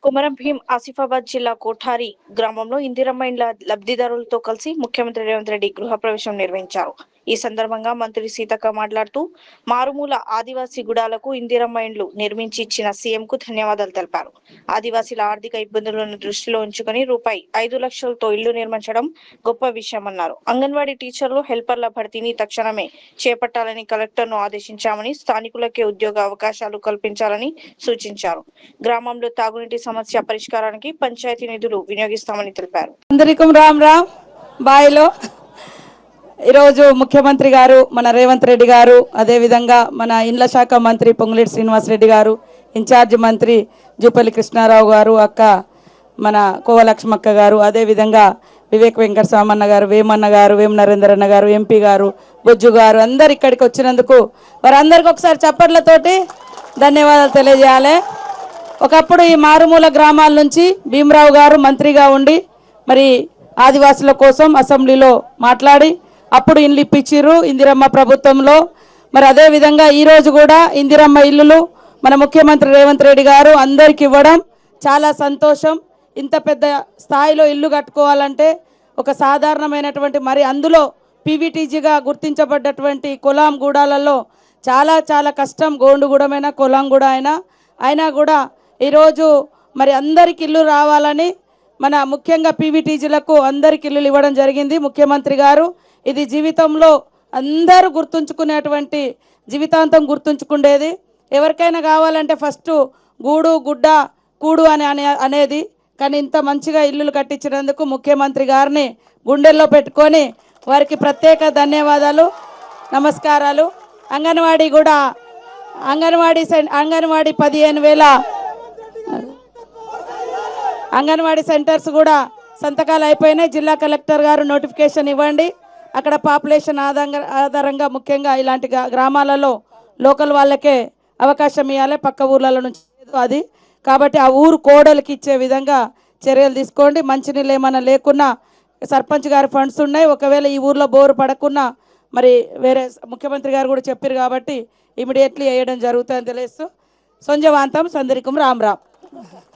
కొమరం భీం ఆసిఫాబాద్ జిల్లా కోఠారి గ్రామంలో ఇందిరమ్మ ఇండ్ల లబ్ధిదారులతో కలిసి ముఖ్యమంత్రి రేవంత్ రెడ్డి గృహప్రవేశం నిర్వహించారు. ఈ సందర్భంగా మంత్రి సీతక్క మాట్లాడుతూ మారుమూల ఆదివాసీ గుడాలకు ఇందిరమ్మ ఇండ్లు నిర్మించి ఇచ్చిన సీఎంకు ధన్యవాదాలు తెలిపారు. ఆదివాసీల ఆర్థిక ఇబ్బందులను దృష్టిలో ఉంచుకొని రూపాయి 5 లక్షలతో ఇల్లు నిర్మించడం గొప్ప విషయమన్నారు. అంగన్వాడీ టీచర్లు, హెల్పర్ల భర్తీని తక్షణమే చేపట్టాలని కలెక్టర్ను ఆదేశించామని, స్థానికులకే ఉద్యోగ అవకాశాలు కల్పించాలని సూచించారు. గ్రామంలో తాగునీటి సమస్య పరిష్కారానికి పంచాయతీ నిధులు వినియోగిస్తామని తెలిపారు. అందరికీ రామ్ రామ్ బాయ్లో ఈరోజు ముఖ్యమంత్రి గారు మన రేవంత్ రెడ్డి గారు, అదేవిధంగా మన ఇండ్ల శాఖ మంత్రి పొంగులేటి శ్రీనివాసరెడ్డి గారు, ఇన్ఛార్జ్ మంత్రి జూపల్లి కృష్ణారావు గారు, అక్క మన కోవలక్ష్మక్క గారు, అదేవిధంగా వివేక్ వెంకట సామన్న గారు, వేమన్న గారు, వేమ నరేందర్ అన్న గారు, ఎంపీ గారు, బొజ్జు గారు అందరు ఇక్కడికి వచ్చినందుకు వారందరికీ ఒకసారి చప్పట్లతోటి ధన్యవాదాలు తెలియజేయాలి. ఒకప్పుడు ఈ మారుమూల గ్రామాల నుంచి భీమరావు గారు మంత్రిగా ఉండి మరి ఆదివాసుల కోసం అసెంబ్లీలో మాట్లాడి అప్పుడు ఇండ్లు ఇప్పించారు ఇందిరమ్మ ప్రభుత్వంలో. మరి అదేవిధంగా ఈరోజు కూడా ఇందిరమ్మ ఇల్లులు మన ముఖ్యమంత్రి రేవంత్ రెడ్డి గారు అందరికి ఇవ్వడం చాలా సంతోషం. ఇంత పెద్ద స్థాయిలో ఇల్లు కట్టుకోవాలంటే ఒక సాధారణమైనటువంటి మరి అందులో పీవీటీజీగా గుర్తించబడ్డటువంటి కొలాం గూడాలలో చాలా చాలా కష్టం. గోండుగూడమైనా కొలాం కూడా అయినా కూడా ఈరోజు మరి అందరికి ఇల్లు రావాలని మన ముఖ్యంగా పీవీటీజీలకు అందరికి ఇల్లులు ఇవ్వడం జరిగింది ముఖ్యమంత్రి గారు. ఇది జీవితంలో అందరూ గుర్తుంచుకునేటువంటి, జీవితాంతం గుర్తుంచుకునేది. ఎవరికైనా కావాలంటే ఫస్ట్ గూడు గుడ్డ కూడు అనేది, కానీ ఇంత మంచిగా ఇల్లులు కట్టించినందుకు ముఖ్యమంత్రి గారిని గుండెల్లో పెట్టుకొని వారికి ప్రత్యేక ధన్యవాదాలు, నమస్కారాలు. అంగన్వాడీ కూడా అంగన్వాడీ 15,000 అంగన్వాడీ సెంటర్స్ కూడా సంతకాలు అయిపోయినాయి. జిల్లా కలెక్టర్ గారు నోటిఫికేషన్ ఇవ్వండి. అక్కడ పాపులేషన్ ఆధారంగా ముఖ్యంగా ఇలాంటి గ్రామాలలో లోకల్ వాళ్ళకే అవకాశం ఇవ్వాలి, పక్క ఊర్లలో నుంచి అది. కాబట్టి ఆ ఊరు కోడలికి ఇచ్చే విధంగా చర్యలు తీసుకోండి. మంచినీళ్ళు ఏమైనా లేకున్నా సర్పంచ్ గారి ఫండ్స్ ఉన్నాయి. ఒకవేళ ఈ ఊర్లో బోరు పడకున్నా మరి వేరే ముఖ్యమంత్రి గారు కూడా చెప్పారు కాబట్టి ఇమీడియట్లీ వేయడం జరుగుతుందని తెలియస్తూ సొంజవాంతం సందరికం రామ్ రామ్.